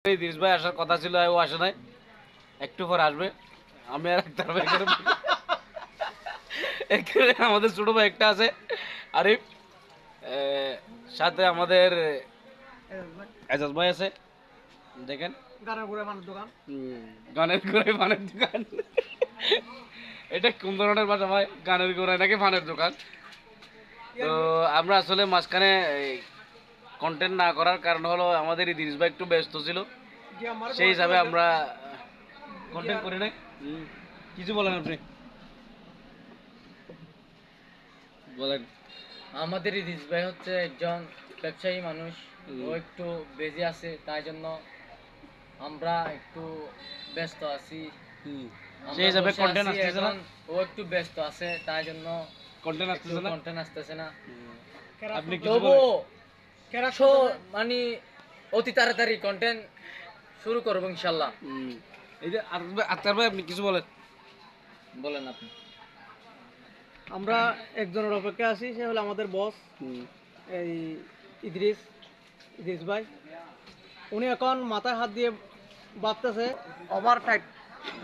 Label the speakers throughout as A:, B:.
A: ইদ্রিস ভাই আসার কথা ছিল, ও আসে নাই, একটু পর আসবে। আমি আর আক্তার ভাই এখানে আমাদের ছোট ভাই একটা আছে আরিফ, সাথে আমাদের এজাজ ভাই আছে। দেখেন গানের ঘুরে পানের দোকান। এটা কোন ধরনের ভাষা ভাই? গানের ঘোড়ায় নাকি পানের দোকান? তো আমরা আসলে মাঝখানে কন্টেন্ট না করার কারণ হলো আমাদের ইদ্রিস ভাই একটু ব্যস্ত ছিল, সেই হিসাবে আমরা কন্টেন্ট করি নাই। কিছু বলেন আপনি, বলেন।
B: আমাদের ইদ্রিস ভাই হচ্ছে একজন ব্যবসায়ী মানুষ, ও একটু বিজি আছে, তাই জন্য আমরা একটু ব্যস্ত আছি।
A: সেই হিসাবে কন্টেন্ট আসতেছে না,
B: ও একটু ব্যস্ত আছে, তাই জন্য
A: কন্টেন্ট আসতেছে না। আপনি কিছু
B: তবু
A: বলেন।
B: মানে অতি তাড়াতাড়ি কন্টেন্ট শুরু করবো ইনশাল্লাহ।
A: এই যে আক্তার ভাই, আপনি কিছু বলেন।
B: বলেন আপনি।
C: আমরা একজনের অপেক্ষা আছি, সে হলো আমাদের বস, এই ইদ্রিস ইদ্রিস ভাই। উনি এখন মাথায় হাত দিয়ে ভাবতেছে ওভার টাইট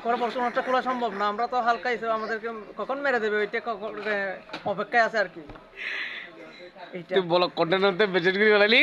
C: করে পড়াশোনাটা খোলা সম্ভব না, আমরা তো হালকা হিসেবে আমাদেরকে কখন মেরে দেবে ওইটা অপেক্ষায় আছে আর কি।
A: তুই বলো কন্টেন্ট বেজেট করে